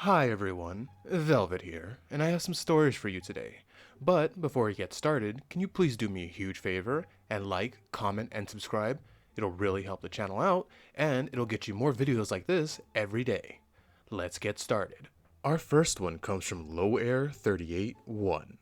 Hi everyone, Velvet here, and I have some stories for you today. But before we get started, can you please do me a huge favor and like, comment, and subscribe? It'll really help the channel out, and it'll get you more videos like this every day. Let's get started. Our first one comes from Low Air 38-1.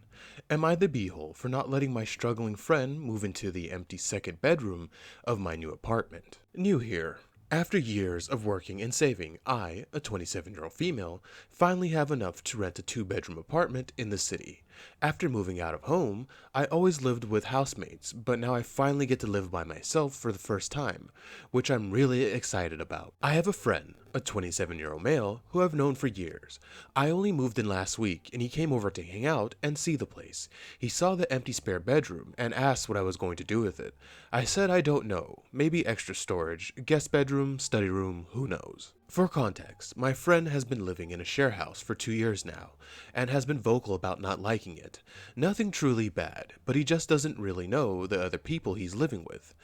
Am I the beehole for not letting my struggling friend move into the empty second bedroom of my new apartment? New here. After years of working and saving, I, a 27-year-old female, finally have enough to rent a two-bedroom apartment in the city. After moving out of home, I always lived with housemates, but now I finally get to live by myself for the first time, which I'm really excited about. I have a friend, a 27-year-old male, who I've known for years. I only moved in last week, and he came over to hang out and see the place. He saw the empty spare bedroom and asked what I was going to do with it. I said I don't know, maybe extra storage, guest bedroom, study room, who knows. For context, my friend has been living in a share house for 2 years now, and has been vocal about not liking it. Nothing truly bad, but he just doesn't really know the other people he's living with.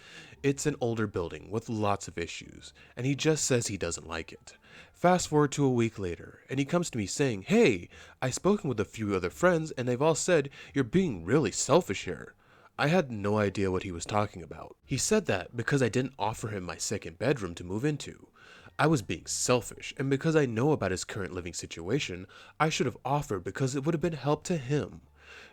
It's an older building with lots of issues, and he just says he doesn't like it. Fast forward to a week later, and he comes to me saying, "Hey, I've spoken with a few other friends, and they've all said you're being really selfish here." I had no idea what he was talking about. He said that because I didn't offer him my second bedroom to move into. I was being selfish, and because I know about his current living situation, I should have offered because it would have been help to him.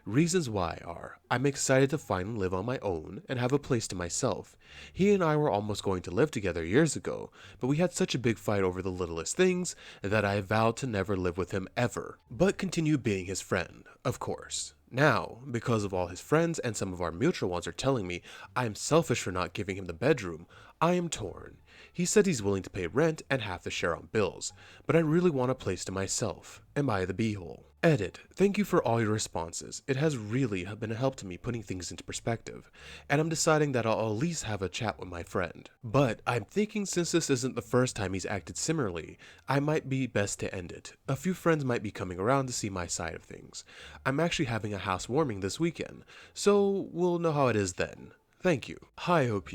Reasons why are, I'm excited to finally live on my own and have a place to myself. He and I were almost going to live together years ago, but we had such a big fight over the littlest things that I vowed to never live with him ever, but continue being his friend, of course. Now, because of all his friends and some of our mutual ones are telling me I am selfish for not giving him the bedroom, I am torn. He said he's willing to pay rent and half the share on bills, but I really want a place to myself. Am I the beehole? Edit. Thank you for all your responses. It has really been a help to me putting things into perspective, and I'm deciding that I'll at least have a chat with my friend. But I'm thinking since this isn't the first time he's acted similarly, I might be best to end it. A few friends might be coming around to see my side of things. I'm actually having a housewarming this weekend, so we'll know how it is then. Thank you. Hi, OP.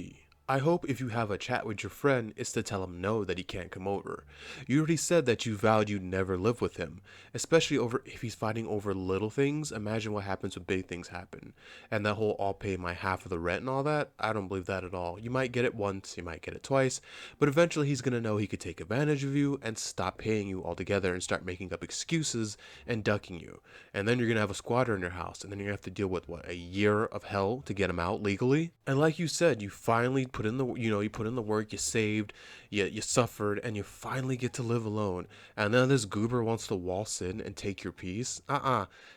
I hope if you have a chat with your friend, it's to tell him no that he can't come over. You already said that you vowed you'd never live with him, especially over if he's fighting over little things. Imagine what happens when big things happen. And that whole I'll pay my half of the rent and all that, I don't believe that at all. You might get it once, you might get it twice, but eventually he's gonna know he could take advantage of you and stop paying you altogether and start making up excuses and ducking you. And then you're gonna have a squatter in your house, and then you're gonna have to deal with what, a year of hell to get him out legally? And like you said, you finally put in the you put in the work, you saved, you suffered, and you finally get to live alone. And then this goober wants to waltz in and take your peace.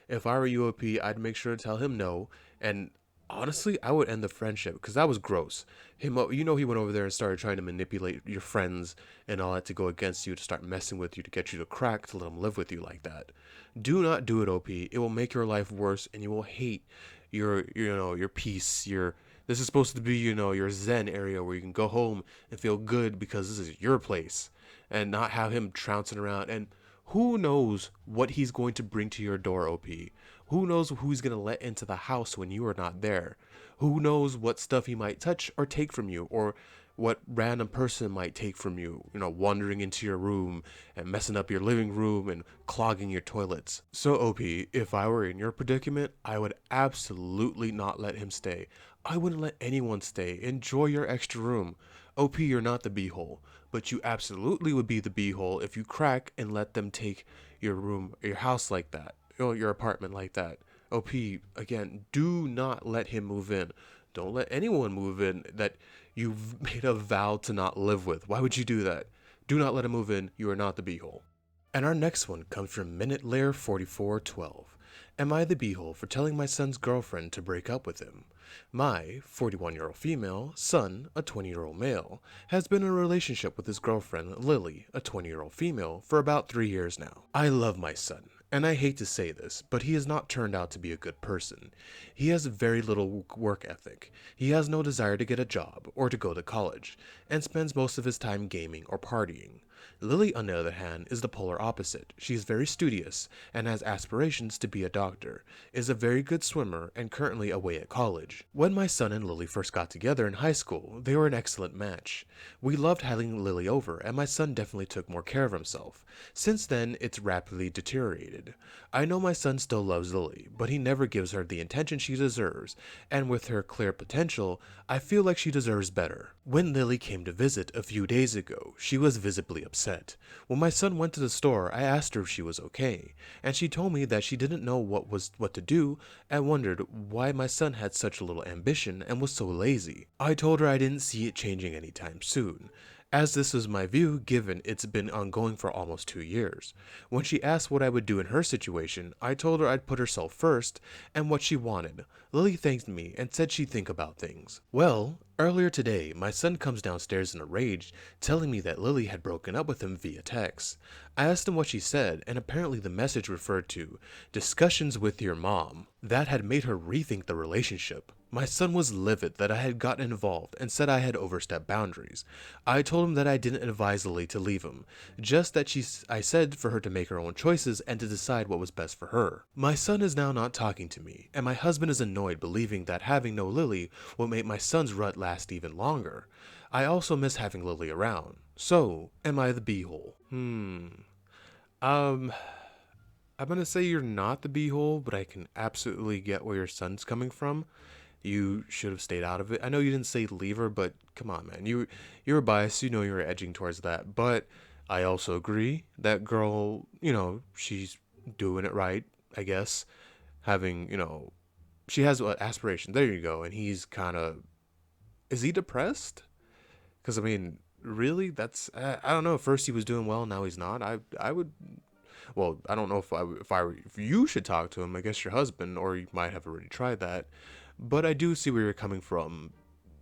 If I were you, OP, I'd make sure to tell him no. And honestly, I would end the friendship because that was gross. Him, he went over there and started trying to manipulate your friends and all that to go against you, to start messing with you, to get you to crack, to let him live with you like that. Do not do it, OP. It will make your life worse, and you will hate your peace, your this is supposed to be, your zen area where you can go home and feel good because this is your place and not have him trouncing around. And who knows what he's going to bring to your door, OP? Who knows who he's going to let into the house when you are not there? Who knows what stuff he might touch or take from you, or what random person might take from you, wandering into your room and messing up your living room and clogging your toilets. So OP, if I were in your predicament, I would absolutely not let him stay. I wouldn't let anyone stay. Enjoy your extra room. OP, you're not the beehole, but you absolutely would be the beehole if you crack and let them take your room, your house like that, your apartment like that. OP, again, do not let him move in. Don't let anyone move in that you've made a vow to not live with. Why would you do that? Do not let him move in. You are not the beehole. And our next one comes from Minute Lair 4412. Am I the beehole for telling my son's girlfriend to break up with him? My 41-year-old female son, a 20-year-old male, has been in a relationship with his girlfriend, Lily, a 20-year-old female, for about 3 years now. I love my son, and I hate to say this, but he has not turned out to be a good person. He has very little work ethic. He has no desire to get a job or to go to college, and spends most of his time gaming or partying. Lily, on the other hand, is the polar opposite. She is very studious and has aspirations to be a doctor, is a very good swimmer, and currently away at college. When my son and Lily first got together in high school, they were an excellent match. We loved having Lily over, and my son definitely took more care of himself. Since then, it's rapidly deteriorated. I know my son still loves Lily, but he never gives her the attention she deserves, and with her clear potential, I feel like she deserves better. When Lily came to visit a few days ago, she was visibly upset. When my son went to the store, I asked her if she was okay, and she told me that she didn't know what to do and wondered why my son had such little ambition and was so lazy. I told her I didn't see it changing anytime soon, as this was my view given it's been ongoing for almost 2 years. When she asked what I would do in her situation, I told her I'd put herself first and what she wanted. Lily thanked me and said she'd think about things. Well, earlier today, my son comes downstairs in a rage, telling me that Lily had broken up with him via text. I asked him what she said, and apparently the message referred to discussions with your mom. That had made her rethink the relationship. My son was livid that I had gotten involved and said I had overstepped boundaries. I told him that I didn't advise Lily to leave him, just that I said for her to make her own choices and to decide what was best for her. My son is now not talking to me, and my husband is annoyed believing that having no Lily will make my son's rut last even longer. I also miss having Lily around. So, am I the beehole? I'm gonna say you're not the beehole, but I can absolutely get where your son's coming from. You should have stayed out of it. I know you didn't say leave her, but come on, man. You were biased. You know you were edging towards that. But I also agree that girl, she's doing it right, I guess. Having, she has aspirations. There you go. And he's kind of, is he depressed? Because, I mean, really? That's, I don't know. First he was doing well, now he's not. I would, well, I don't know if you should talk to him. I guess your husband, or you might have already tried that. But I do see where you're coming from,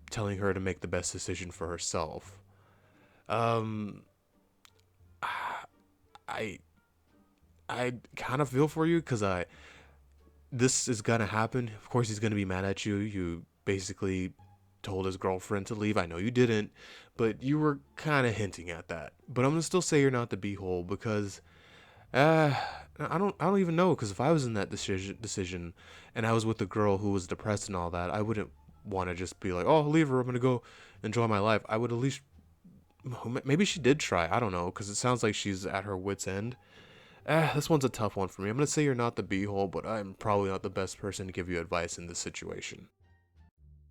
telling her to make the best decision for herself. Um, I I kind of feel for you because this is gonna happen. Of course, he's gonna be mad at you. You basically told his girlfriend to leave. I know you didn't, but you were kind of hinting at that. But I'm gonna still say you're not the beehole because Uh, I don't even know because if I was in that decision and I was with a girl who was depressed and all that, I wouldn't want to just be like, oh, leave her. I'm gonna go enjoy my life. I would at least maybe she did try. I don't know because it sounds like she's at her wit's end. This one's a tough one for me. I'm gonna say you're not the beehole, but I'm probably not the best person to give you advice in this situation.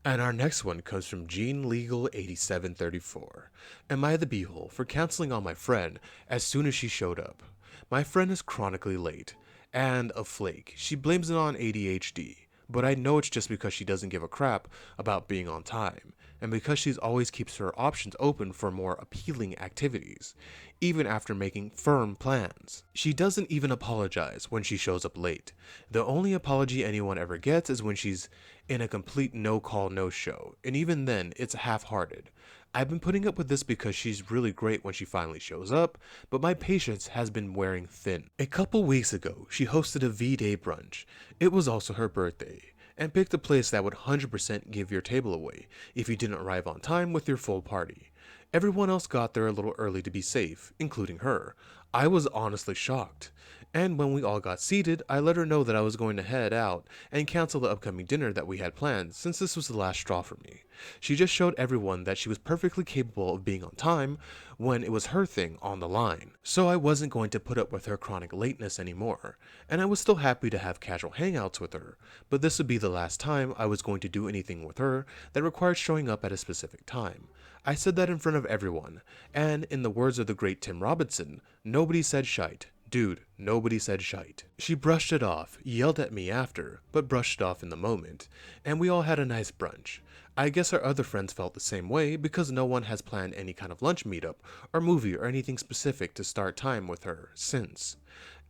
And our next one comes from Gene Legal 8734. Am I the beehole for canceling on my friend as soon as she showed up? My friend is chronically late and a flake. She blames it on ADHD, but I know it's just because she doesn't give a crap about being on time, and because she always keeps her options open for more appealing activities, even after making firm plans. She doesn't even apologize when she shows up late. The only apology anyone ever gets is when she's in a complete no-call, no-show, and even then, it's half-hearted. I've been putting up with this because she's really great when she finally shows up, but my patience has been wearing thin. A couple weeks ago, she hosted a V-Day brunch. It was also her birthday, and picked a place that would 100% give your table away if you didn't arrive on time with your full party. Everyone else got there a little early to be safe, including her. I was honestly shocked. And when we all got seated, I let her know that I was going to head out and cancel the upcoming dinner that we had planned since this was the last straw for me. She just showed everyone that she was perfectly capable of being on time when it was her thing on the line. So I wasn't going to put up with her chronic lateness anymore, and I was still happy to have casual hangouts with her, but this would be the last time I was going to do anything with her that required showing up at a specific time. I said that in front of everyone, and in the words of the great Tim Robinson, nobody said shite. Dude, nobody said shite. She brushed it off, yelled at me after, but brushed it off in the moment, and we all had a nice brunch. I guess our other friends felt the same way because no one has planned any kind of lunch meetup or movie or anything specific to start time with her since.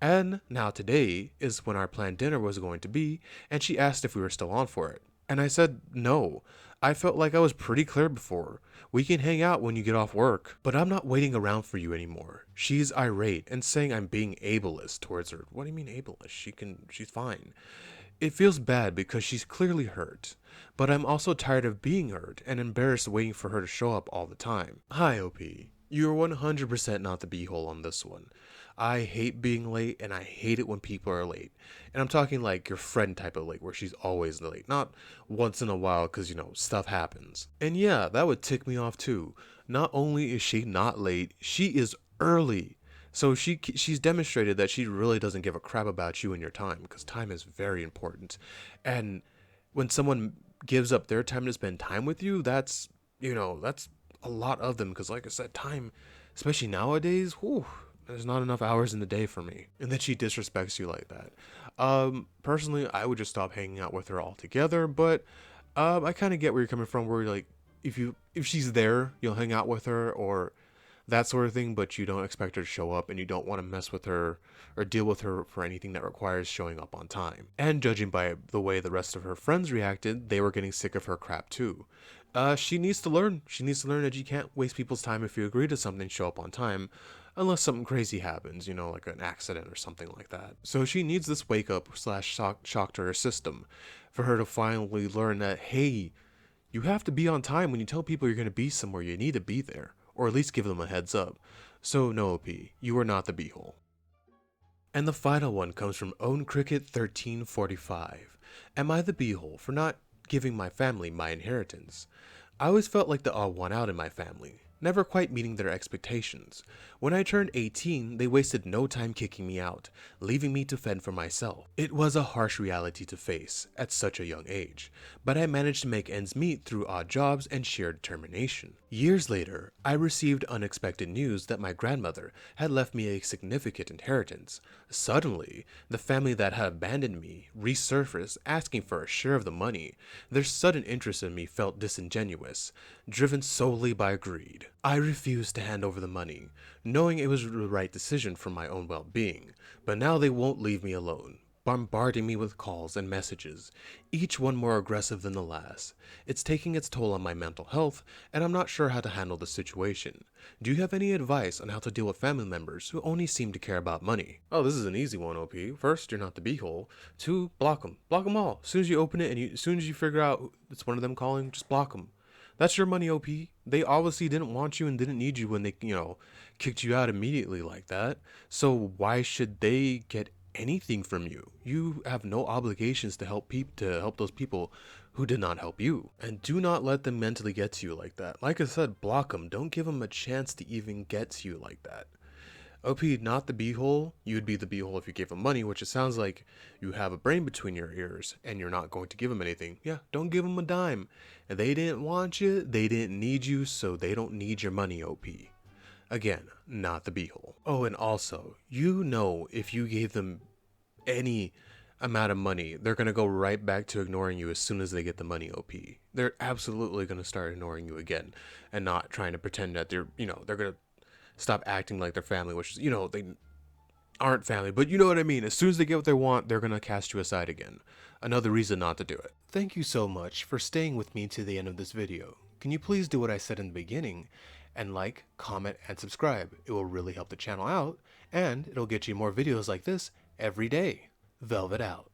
And now today is when our planned dinner was going to be, and she asked if we were still on for it. And I said no. I felt like I was pretty clear before. We can hang out when you get off work, but I'm not waiting around for you anymore. She's irate and saying I'm being ableist towards her. What do you mean ableist? She's fine. It feels bad because she's clearly hurt, but I'm also tired of being hurt and embarrassed waiting for her to show up all the time. Hi, OP. You're 100% not the beehole on this one. I hate being late, and I hate it when people are late. And I'm talking like your friend type of late, where she's always late, not once in a while because, stuff happens. And yeah, that would tick me off too. Not only is she not late, she is early. So she's demonstrated that she really doesn't give a crap about you and your time, because time is very important. And when someone gives up their time to spend time with you, that's a lot of them, because like I said, time, especially nowadays, whew, there's not enough hours in the day for me. And then she disrespects you like that. Personally, I would just stop hanging out with her altogether, but I kind of get where you're coming from, where you're like, if she's there, you'll hang out with her or that sort of thing, but you don't expect her to show up, and you don't want to mess with her or deal with her for anything that requires showing up on time. And judging by the way the rest of her friends reacted, they were getting sick of her crap too. She needs to learn. She needs to learn that you can't waste people's time. If you agree to something, show up on time, unless something crazy happens, like an accident or something like that. So she needs this wake up slash shock to her system for her to finally learn that, hey, you have to be on time. When you tell people you're going to be somewhere, you need to be there, or at least give them a heads up. So no, OP, you are not the beehole. And the final one comes from Own Cricket 1345. Am I the beehole for not giving my family my inheritance? I always felt like the odd one out in my family, never quite meeting their expectations. When I turned 18, they wasted no time kicking me out, leaving me to fend for myself. It was a harsh reality to face at such a young age, but I managed to make ends meet through odd jobs and sheer determination. Years later, I received unexpected news that my grandmother had left me a significant inheritance. Suddenly, the family that had abandoned me resurfaced, asking for a share of the money. Their sudden interest in me felt disingenuous, driven solely by greed. I refused to hand over the money, knowing it was the right decision for my own well-being, but now they won't leave me alone, bombarding me with calls and messages, each one more aggressive than the last. It's taking its toll on my mental health, and I'm not sure how to handle the situation. Do you have any advice on how to deal with family members who only seem to care about money? Oh, this is an easy one, OP. First, you're not the beehole. Two, block them. Block them all. As soon as you open it and as soon as you figure out it's one of them calling, just block them. That's your money, OP. They obviously didn't want you and didn't need you when they, kicked you out immediately like that. So why should they get anything from you? You have no obligations to help those people who did not help you. And do not let them mentally get to you like that. Like I said, block them. Don't give them a chance to even get to you like that. OP, not the beehole. You'd be the beehole if you gave them money, which it sounds like you have a brain between your ears and you're not going to give them anything. Yeah, don't give them a dime. And they didn't want you, they didn't need you, so they don't need your money, OP. Again, not the beehole. Oh, and also, if you gave them any amount of money, they're going to go right back to ignoring you as soon as they get the money, OP. They're absolutely going to start ignoring you again and not trying to pretend that they're going to stop acting like their family, which, they aren't family, but you know what I mean. As soon as they get what they want, they're going to cast you aside again. Another reason not to do it. Thank you so much for staying with me to the end of this video. Can you please do what I said in the beginning and like, comment, and subscribe? It will really help the channel out, and it'll get you more videos like this every day. Velvet out.